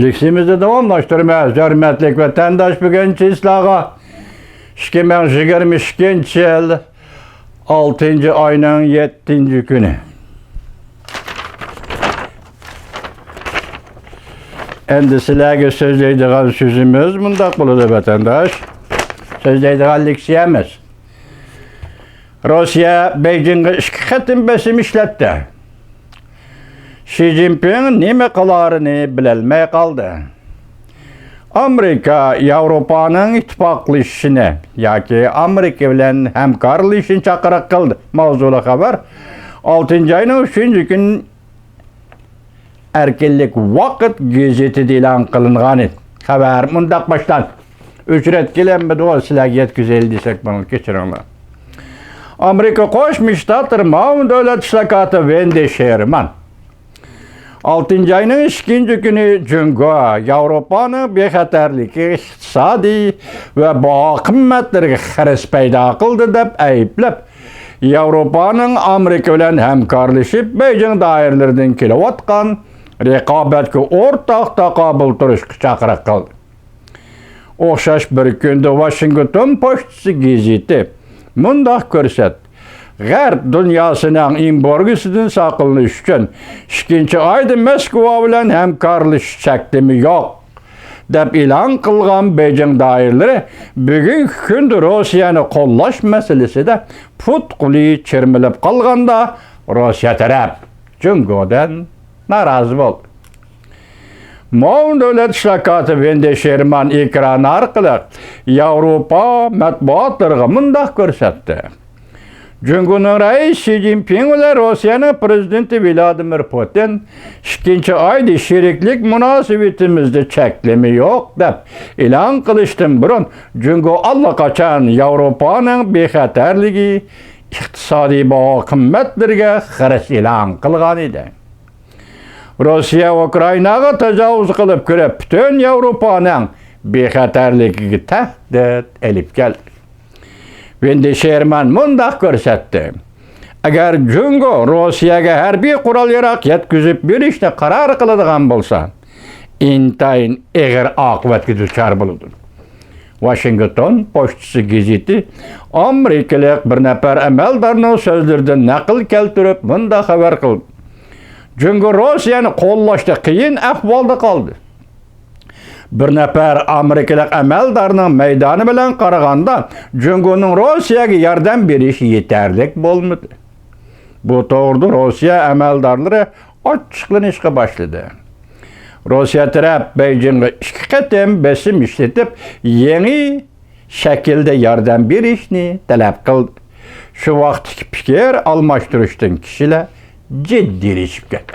Leksimizni davomlashtiramiz. Hurmatli vatandosh, bugungi sizlarga 2022-yil 6-oyning 7-kuni. Endi sizlarga so'zlaydigan so'zimiz bundoq bo'ladi vatandosh. So'zlaydigan leksiyamiz. Rossiya Beijingga 2 qatim bosim ishlatdi. Xi Jinping nima qilarini bilolmay qoldi. Amerika Yevropaning ittifoqlashishini yoki Amerika bilan hamkorlashishni chaqiriq qildi. Mavzuli xabar 6-oyning 3-kun Erkinlik Vaqt gazetida e'lon qilingan edi. Xabar mundaq boshlanadi. 3 ret kelamadi, o sizlarga yetkazaylik desak, buni kechiringlar. Amerika Qo'shma Shtatlar ma'muriy davlat islohoti Wendy Sherman 6-oyning 2-kuni Jungo Yevropani bexatarligi, iqtisodiy va baho qimmatlariga xiris paydo qildi deb ayblab, Yevropaning Amerika bilan hamkorlashib, Beijing doiralaridan kelayotgan raqobatga o'rtoq taqobil turishga chaqiriq qildi. O'xshash bir kunda Washington pochtasi gazeti mundaq ko'rsatdi. G'arb dunyosining embargosidan saqlanish uchun 2-oyda Moskva bilan hamkorlashish chekimi yo'q deb e'lon qilgan Beijing doiralari bugungi kunda Rossiyani qo'llash masalasida putquli chirmilib qolganda Rossiya taraf Jungodan norozi bo'ldi. Ma'muriy davlat islohoti Wendy Sherman ekran orqali Yevropa matbuotlariga mundaq ko'rsatdi. Jungoning raisi Xi Jinping bilan Rossiyaning prezidenti Vladimir Putin 2-oyda sheriklik munosabatimizda cheklama yo'q deb e'lon qilishdan burun Jungo allaqachon Yevropaning bexatarligi, iqtisodiy baho qimmatlariga xiris e'lon qilgan edi. Rossiya Ukrainaga tajovuz qilib kirib, butun Yevropaning bexatarligiga tahdid elib keldi. Wendy Sherman mundaq ko'rsatdi. Agar Jungo Rossiyaga harbiy qurol-yarog' yetkazib berishni qaror qiladigan bo'lsa, intayin og'ir oqibatga duchor bo'ladi. Washington pochtasi gazeti amerikalik bir nafar amaldorning so'zlaridan naql keltirib mundaq xabar qildi. Jungo Rossiyani qo'llashda qiyin ahvolda qoldi. Bir nafar amerikalik amaldorning maydoni bilan qaraganda Jungoning Rossiyaga yordam berishi yetarli bo'lmadi. Bu to'g'rida Rossiya amaldorlari ochiqlanishga boshladi. Rossiya taraf Beijingga 2 qatim bosim ishlatib, yangi shaklda yordam berishni talab qildi. Shu vaqtdagi fikr almashtirishdan kishilar jiddiyleşip ketdi.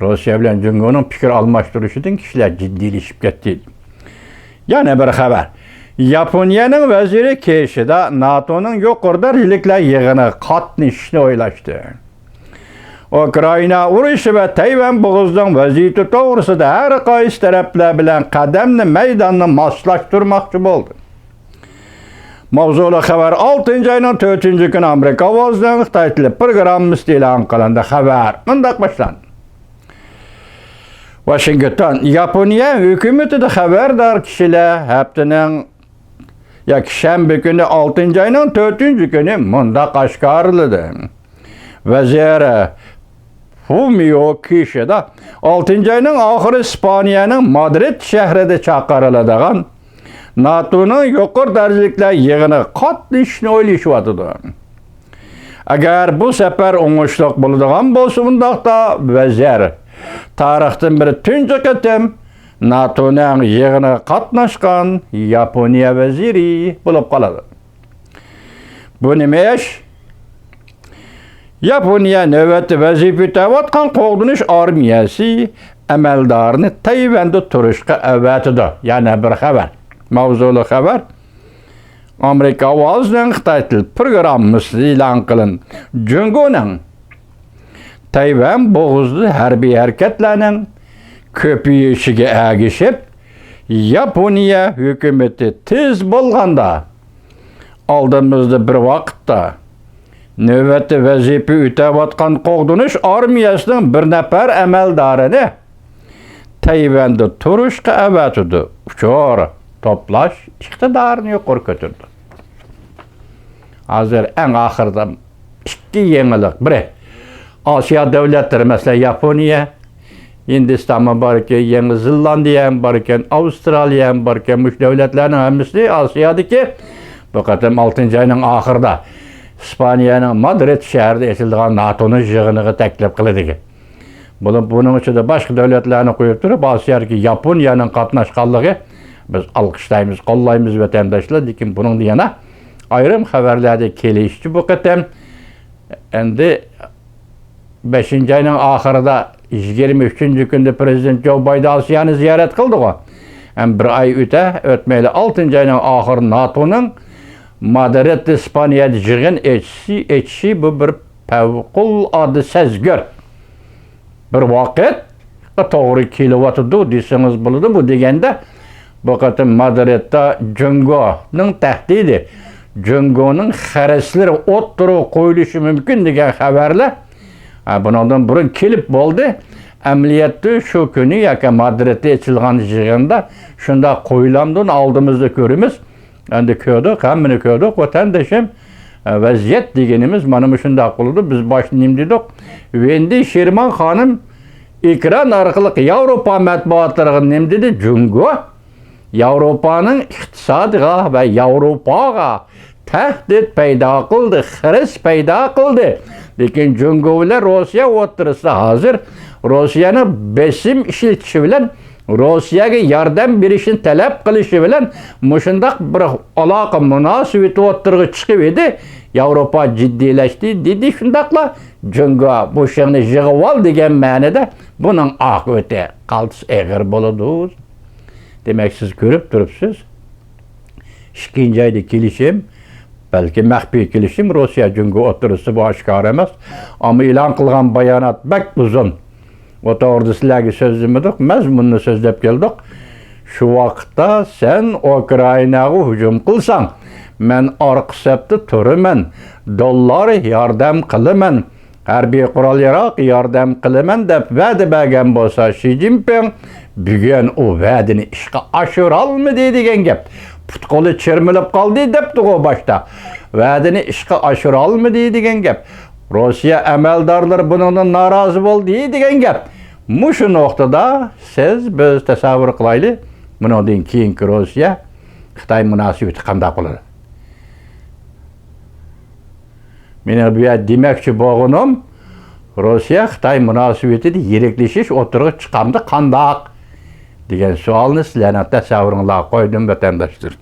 Rossiya bilan Jungoning fikr almashtirishidan kishilar jiddiyleşip ketdi. Yana bir xabar. Yaponiyaning vaziri Kishida NATOning yuqori darajaliklar yig'ini qatnashishni o'ylashdi. Ukraina urushi va Tayvan bo'g'ozining vaziyati to'g'risida har qaysi taraflar bilan qadamni maydonni moslashtirmoqchi bo'ldi. Mavzuli xabar 6-oyning 4-kuni Amerika ovozidan Xitoy tili programmasi e'lon qilindi. Xabar mundaq boshlandi. Washington Yaponiya hukumatida xabardor kishilar haftaning shanba kuni 6-oyning 4-kuni mundaq oshkorladi. Vazir Fumio Kishida 6-oyning oxiri Ispaniyaning Madrid shahrida chaqiriladigan NATO'ning yuqori darajaliklar yig'ini qatnashishni o'ylashyapti. Agar bu safar o'ngishli bo'ladigan bo'lsa, bundaqda vazir tarixdan bir tunji qatim NATO'ning yig'ini qatnashgan Yaponiya vaziri bo'lib qoladi. Bu nima ish? Yaponiya navbatda vazifa yutatayotgan qo'g'dinish armiyasi amaldorini Tayvanda turishga avatidi. Yana bir xabar. Mavzuli xabar. Amerika ovozining Xitoy tili programmasi e'lon qilindi. Jungoning Tayvan bo'g'ozida harbiy harakatlarning ko'payishiga ergishib, Yaponiya hukumati tez bo'lganda oldimizda bir vaqtda navbatda vazifa o'tayotgan qo'g'dinish armiyasining bir nafar amaldorini Tayvan'da turuşqa evetidi. Uçor, toplaş, iktidarını yuqori ko'tardi. Hazır en ahırda ikki yenilik. Biri, Asya devletleri mesela Yaponiya, Hindistan var ki, Yeni Zelandiya var ki, Avustralya var ki, bu devletlerin hemisi Asya'daki bu kadar 6. ayının ahırda İspanya'nın Madrid şehirde etildiği NATO'nun yığınığı teklif kıldı. Bunun için de başka devletlerini koyup durup Asya'daki Yaponya'nın katnaşkanlığı biz alkışlayımız, kollayımız vatandaşlar. Lakin bunun diyene ayrım haberlerde kelişti bu kadar. Endi 5. ayının ahırda 23. günde Prezident Joe Biden Asya'nı ziyaret kıldı o. Bir ay ötmeyli 6. ayının ahırı NATO'nun Madrid İspanya'da yığın etşi bu bir fevkul sezgör. Bir vakit doğru kilovatı deyseniz bulundu bu degende bu kadar Madrid'de Jungo'nun tehdidi, Jungo'nun xaresleri otturu koyuluşu mümkün degen haberler bundan burun kelip oldu. Emniyette şu günü yaka Madrid'de açılgan yığında şunda koyulamdın aldığımızda görümüz. Endi köydük, hemmini köydük. Vatandaşım vaziyet degenimiz manımı şunda kıldı. Biz başlayayım dedik. Vendi Şirman Hanım ekran arkalık Avrupa matbuatlarının nem dedi? Jungo Avrupa'nın iktisadıga ve Avrupa'ga tehdit payda kıldı, xares payda kıldı. Lakin Jungo'lar Rusya otursa hazır. Rusya'nın besim işletişi bilen Rusya'ya yardım berişini talep kılışı bilen muşundaq bir alaka münasibeti oturğu çıkıp edi. Avrupa ciddileşti dedi şundaqla Jungo bu şeyini yığıp al degen manada bunun akıbeti kaltıs eğer boladı. Demek siz görüp durupsiz. 2. ayda kelişim belki mahfi kelişim Rusya Jungo oturысы bu aşkar emas. Ama ilan kılgan bayanat bek uzun. O da orada sizlerge sözlemedik, mezmununu sözlep geldik. Şu vakitte sen Ukrayna'ya hücum kılsan, men arqsepti turumen, dollar yardım kılımen, harbiy kural yarak yardım kılımen dep vədi bəgən bolsa Xi Jinping, bugün o vədini işe aşıralmı deydigen gep. Putkolu çirmilip kaldı depti o başta. Vədini işe aşıralmı deydigen gep. Rusya emeldarları bununla narazı oldu deydigen gep. Muşu noktada siz biz tasavvur kılaylı, bunun keyinki Rusya, Xitay münasibeti qandaq olur. Mene bu demekçi boğunum, Rusya Xitay münasibeti de yerekleşiş oturuq çıqamdı qandaq degan sualni sizlarning tasavvuringizga qo'ydim vatandoshlar.